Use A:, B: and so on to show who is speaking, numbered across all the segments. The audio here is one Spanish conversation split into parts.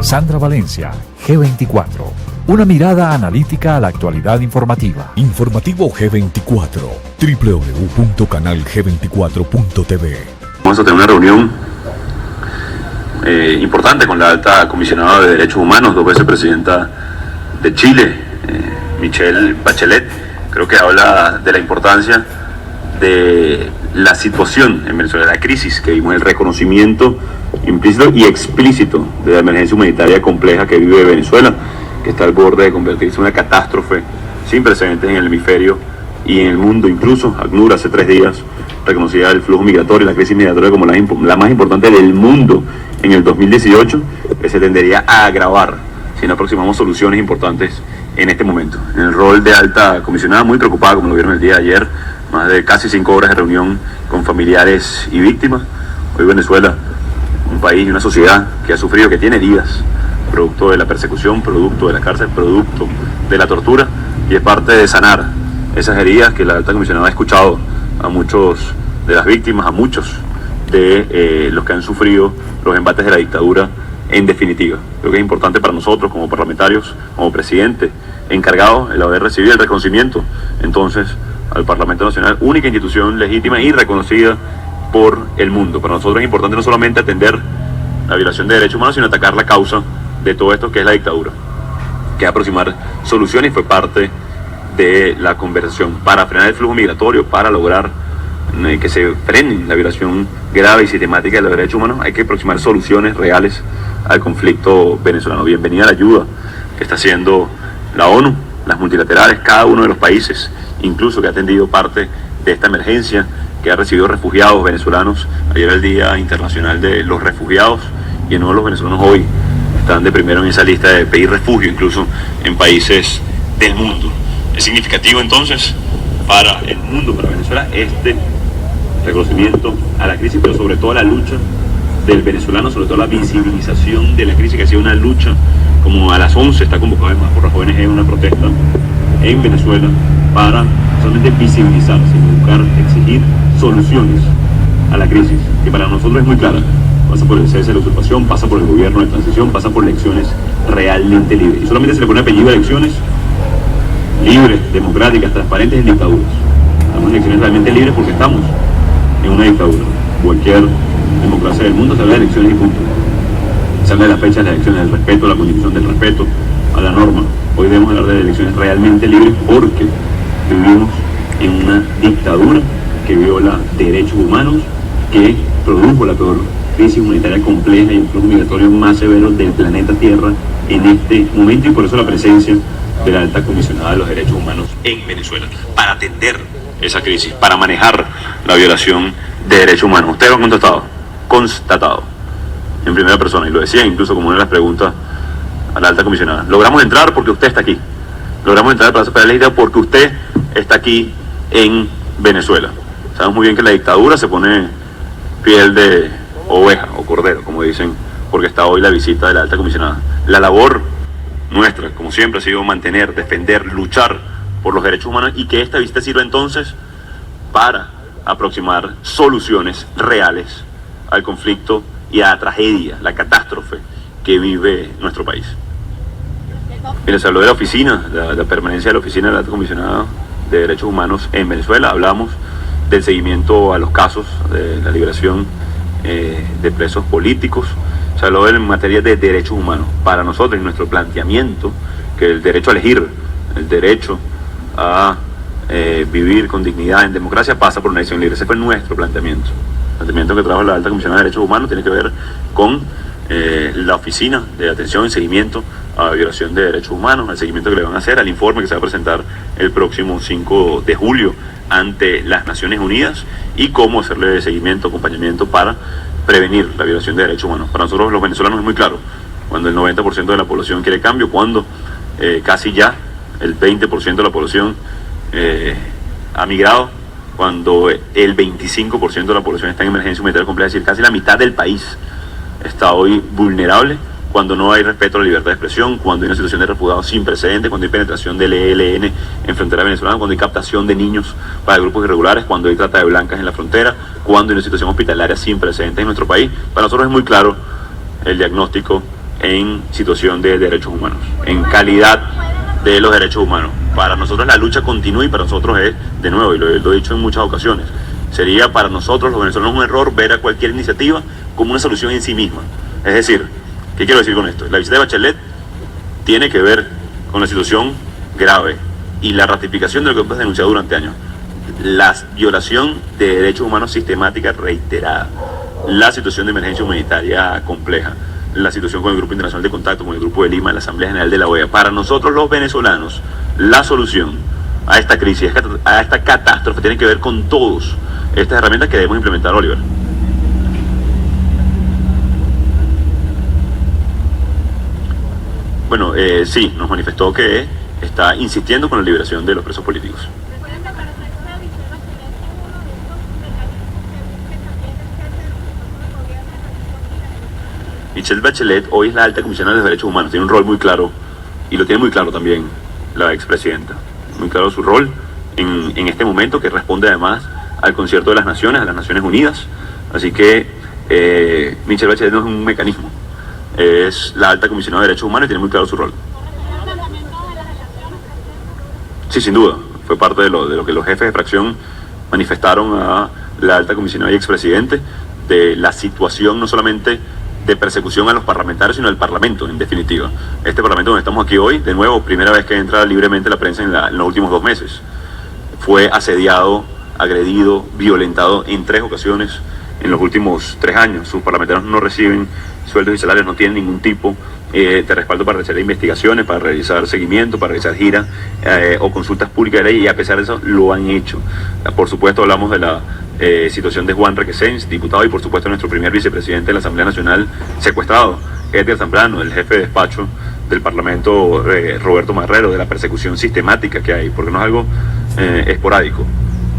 A: Sandra Valencia, G24. Una mirada analítica a la actualidad informativa.
B: Informativo G24, www.canalg24.tv.
C: Vamos a tener una reunión importante con la alta comisionada de Derechos Humanos, 2 veces presidenta de Chile, Michelle Bachelet. Creo que habla de la importancia de la situación en Venezuela, la crisis que vimos, el reconocimiento implícito y explícito de la emergencia humanitaria compleja que vive Venezuela, que está al borde de convertirse en una catástrofe sin precedentes en el hemisferio y en el mundo. Incluso ACNUR hace 3 días reconocía el flujo migratorio, la crisis migratoria como la más importante del mundo en el 2018, que se tendería a agravar si no aproximamos soluciones importantes en este momento. En el rol de alta comisionada, muy preocupada, como lo vieron el día de ayer, más de casi 5 horas de reunión con familiares y víctimas. Hoy Venezuela, un país y una sociedad que ha sufrido, que tiene heridas, producto de la persecución, producto de la cárcel, producto de la tortura, y es parte de sanar esas heridas que la alta comisionada ha escuchado a muchos de las víctimas, a muchos de los que han sufrido los embates de la dictadura en definitiva. Creo que es importante para nosotros como parlamentarios, como presidente encargado, el haber recibido el reconocimiento entonces al Parlamento Nacional, única institución legítima y reconocida por el mundo. Para nosotros es importante no solamente atender la violación de derechos humanos, sino atacar la causa de todo esto que es la dictadura, que aproximar soluciones, y fue parte de la conversación para frenar el flujo migratorio, para lograr que se frene la violación grave y sistemática de los derechos humanos. Hay que aproximar soluciones reales al conflicto venezolano. Bienvenida la ayuda que está haciendo la ONU, las multilaterales, cada uno de los países, incluso que ha atendido parte de esta emergencia, que ha recibido refugiados venezolanos. Ayer era el Día Internacional de los Refugiados, y en uno de los venezolanos hoy están de primero en esa lista de pedir refugio, incluso en países del mundo. Es significativo entonces para el mundo, para Venezuela, este reconocimiento a la crisis, pero sobre todo a la lucha del venezolano, sobre todo la visibilización de la crisis, que ha sido una lucha. Como a las 11 está convocada además por las ONG una protesta en Venezuela para solamente visibilizar, sino buscar, exigir soluciones a la crisis, que para nosotros es muy clara. Pasa por el cese de la usurpación, pasa por el gobierno de transición, pasa por elecciones realmente libres. Y solamente se le pone apellido a elecciones libres, democráticas, transparentes en dictaduras. Estamos en elecciones realmente libres porque estamos en una dictadura. Cualquier democracia del mundo se habla de elecciones y punto. Se habla de las fechas de las elecciones, del respeto a la constitución, del respeto a la norma. Hoy debemos hablar de elecciones realmente libres porque vivimos en una dictadura que viola derechos humanos, que produjo la peor crisis humanitaria compleja y el flujo migratorio más severo del planeta Tierra en este momento, y por eso la presencia de la alta comisionada de los derechos humanos en Venezuela, para atender esa crisis, para manejar la violación de derechos humanos. Ustedes lo han constatado en primera persona, y lo decía incluso como una de las preguntas a la alta comisionada. Logramos entrar porque usted está aquí. Logramos entrar al Palacio Federal Legislativo porque usted está aquí en Venezuela. Sabemos muy bien que la dictadura se pone piel de oveja o cordero, como dicen, porque está hoy la visita de la alta comisionada. La labor nuestra, como siempre, ha sido mantener, defender, luchar por los derechos humanos, y que esta visita sirva entonces para aproximar soluciones reales al conflicto y a la tragedia, la catástrofe que vive nuestro país. Mira, se habló de la oficina, la permanencia de la oficina de la alta comisionada de derechos humanos en Venezuela. Hablamos del seguimiento a los casos de la liberación de presos políticos. Se habló en materia de derechos humanos. Para nosotros, en nuestro planteamiento, que el derecho a elegir, el derecho a vivir con dignidad en democracia pasa por una elección libre. Ese fue nuestro planteamiento. El planteamiento que trajo la alta comisionada de derechos humanos tiene que ver con la oficina de atención y seguimiento a la violación de derechos humanos, al seguimiento que le van a hacer, al informe que se va a presentar el próximo 5 de julio ante las Naciones Unidas, y cómo hacerle seguimiento, acompañamiento para prevenir la violación de derechos humanos. Para nosotros los venezolanos es muy claro: cuando el 90% de la población quiere cambio, cuando casi ya el 20% de la población ha migrado, cuando el 25% de la población está en emergencia humanitaria compleja, es decir, casi la mitad del país está hoy vulnerable, cuando no hay respeto a la libertad de expresión, cuando hay una situación de refugiados sin precedentes, cuando hay penetración del ELN en frontera venezolana, cuando hay captación de niños para grupos irregulares, cuando hay trata de blancas en la frontera, cuando hay una situación hospitalaria sin precedentes en nuestro país. Para nosotros es muy claro el diagnóstico, en situación de derechos humanos, en calidad de los derechos humanos. Para nosotros la lucha continúa y para nosotros es, de nuevo, y lo he dicho en muchas ocasiones, sería para nosotros los venezolanos un error ver a cualquier iniciativa como una solución en sí misma. Es decir, ¿qué quiero decir con esto? La visita de Bachelet tiene que ver con la situación grave y la ratificación de lo que hemos denunciado durante años. La violación de derechos humanos sistemática reiterada, la situación de emergencia humanitaria compleja, la situación con el Grupo Internacional de Contacto, con el Grupo de Lima, la Asamblea General de la OEA. Para nosotros los venezolanos, la solución a esta crisis, a esta catástrofe, tiene que ver con todas estas herramientas que debemos implementar, Oliver. Bueno, sí, nos manifestó que está insistiendo con la liberación de los presos políticos. Michelle Bachelet hoy es la alta comisionada de los derechos humanos, tiene un rol muy claro, y lo tiene muy claro también la expresidenta, muy claro su rol en este momento, que responde además al concierto de las naciones, a las Naciones Unidas. Así que Michelle Bachelet no es un mecanismo, es la alta comisionada de derechos humanos y tiene muy claro su rol. Sí, sin duda, fue parte de lo que los jefes de fracción manifestaron a la alta comisionada y expresidente, de la situación no solamente de persecución a los parlamentarios, sino al Parlamento, en definitiva. Este Parlamento donde estamos aquí hoy, de nuevo, primera vez que entra libremente la prensa en los últimos 2 meses. Fue asediado, agredido, violentado en 3 ocasiones en los últimos 3 años. Sus parlamentarios no reciben sueldos y salarios, no tienen ningún tipo de respaldo para realizar investigaciones, para realizar seguimiento, para realizar giras o consultas públicas de ley, y a pesar de eso lo han hecho. Por supuesto hablamos de la situación de Juan Requesens, diputado, y por supuesto nuestro primer vicepresidente de la Asamblea Nacional secuestrado, Edgar Zambrano, el jefe de despacho del Parlamento, Roberto Marrero, de la persecución sistemática que hay, porque no es algo esporádico,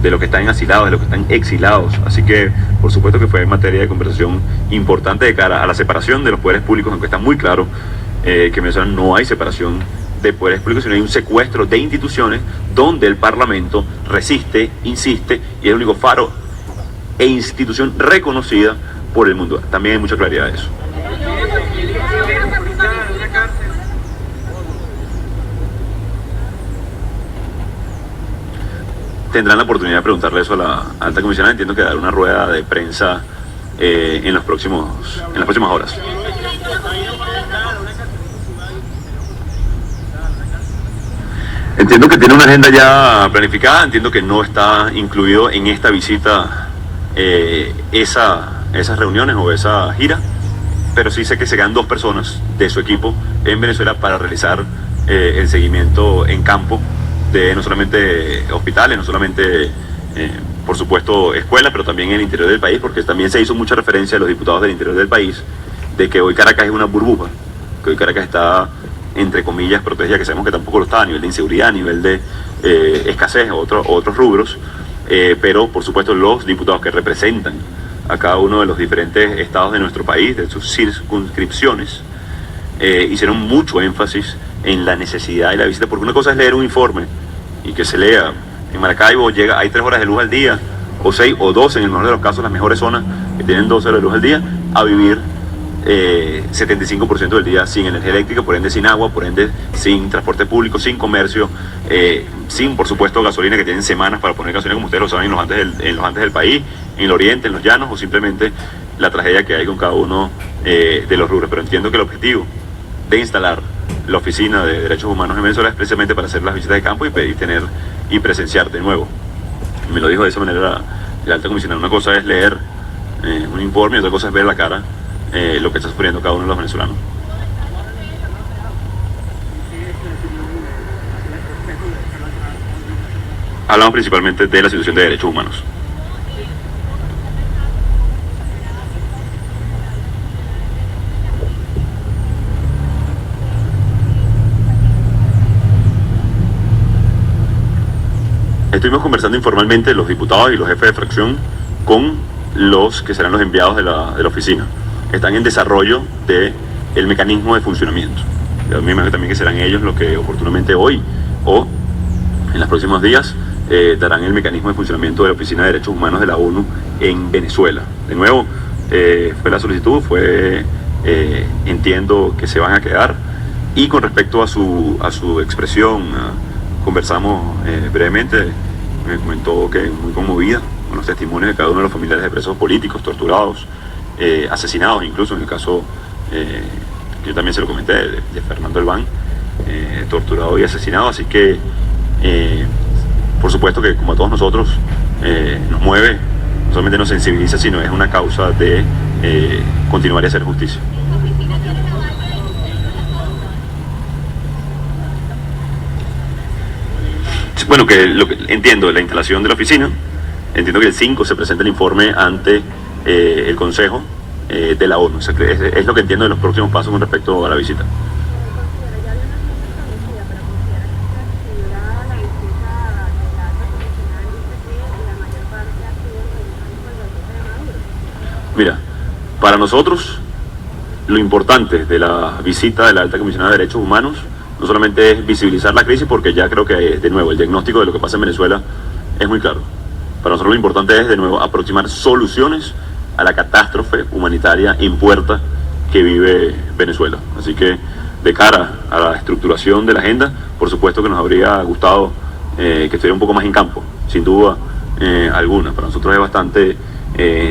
C: de los que están asilados, de los que están exilados. Así que por supuesto que fue materia de conversación importante de cara a la separación de los poderes públicos, aunque está muy claro que en Venezuela no hay separación de poderes públicos, sino hay un secuestro de instituciones donde el Parlamento resiste, insiste, y es el único faro e institución reconocida por el mundo. También hay mucha claridad de eso. Tendrán la oportunidad de preguntarle eso a la alta comisionada. Entiendo que dará una rueda de prensa en las próximas horas. Entiendo que tiene una agenda ya planificada, entiendo que no está incluido en esta visita esas reuniones o esa gira, pero sí sé que se quedan 2 personas de su equipo en Venezuela para realizar el seguimiento en campo de no solamente hospitales, no solamente por supuesto escuelas, pero también en el interior del país, porque también se hizo mucha referencia a los diputados del interior del país de que hoy Caracas es una burbuja, que hoy Caracas está, entre comillas, protegida, que sabemos que tampoco lo está a nivel de inseguridad, a nivel de escasez, otros rubros, pero por supuesto los diputados que representan a cada uno de los diferentes estados de nuestro país, de sus circunscripciones, hicieron mucho énfasis en la necesidad de la visita, porque una cosa es leer un informe y que se lea. En Maracaibo hay 3 horas de luz al día, o 6 o 12 en el mejor de los casos, las mejores zonas que tienen 12 horas de luz al día, a vivir 75% del día sin energía eléctrica, por ende sin agua, por ende sin transporte público, sin comercio, sin por supuesto gasolina, que tienen semanas para poner gasolina, como ustedes lo saben, en los andes del país, en el oriente, en los llanos, o simplemente la tragedia que hay con cada uno de los rubros. Pero entiendo que el objetivo de instalar la Oficina de Derechos Humanos en Venezuela es precisamente para hacer las visitas de campo y presenciar de nuevo. Me lo dijo de esa manera la alta comisionada. Una cosa es leer un informe y otra cosa es ver la cara lo que está sufriendo cada uno de los venezolanos. Hablamos principalmente de la situación de derechos humanos. Estuvimos conversando informalmente los diputados y los jefes de fracción con los que serán los enviados de la oficina. Están en desarrollo del mecanismo de funcionamiento. Yo me imagino también que serán ellos los que oportunamente hoy o en los próximos días darán el mecanismo de funcionamiento de la Oficina de Derechos Humanos de la ONU en Venezuela. De nuevo, fue la solicitud, fue entiendo que se van a quedar. Y con respecto a su expresión, conversamos brevemente, me comentó que muy conmovida con los testimonios de cada uno de los familiares de presos políticos, torturados, asesinados, incluso en el caso, yo también se lo comenté, de Fernando Elván, torturado y asesinado. Así que, por supuesto que como a todos nosotros, nos mueve, no solamente nos sensibiliza, sino es una causa de continuar y hacer justicia. Bueno, lo que entiendo de la instalación de la oficina, entiendo que el 5 se presenta el informe ante el Consejo de la ONU. O sea, es lo que entiendo de los próximos pasos con respecto a la visita. Mira, para nosotros lo importante de la visita de la Alta Comisionada de Derechos Humanos no solamente es visibilizar la crisis, porque ya creo que, de nuevo, el diagnóstico de lo que pasa en Venezuela es muy claro. Para nosotros lo importante es, de nuevo, aproximar soluciones a la catástrofe humanitaria en puerta que vive Venezuela. Así que, de cara a la estructuración de la agenda, por supuesto que nos habría gustado que estuviera un poco más en campo, sin duda alguna. Para nosotros es bastante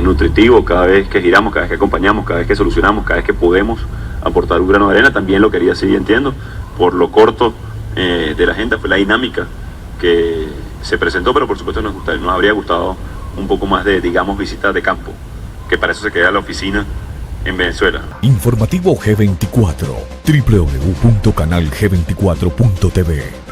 C: nutritivo cada vez que giramos, cada vez que acompañamos, cada vez que solucionamos, cada vez que podemos aportar un grano de arena. También lo quería seguir, entiendo, por lo corto de la agenda, fue la dinámica que se presentó, pero por supuesto nos habría gustado un poco más de, digamos, visitas de campo, que para eso se queda la oficina en Venezuela.
B: Informativo G24, www.canalg24.tv.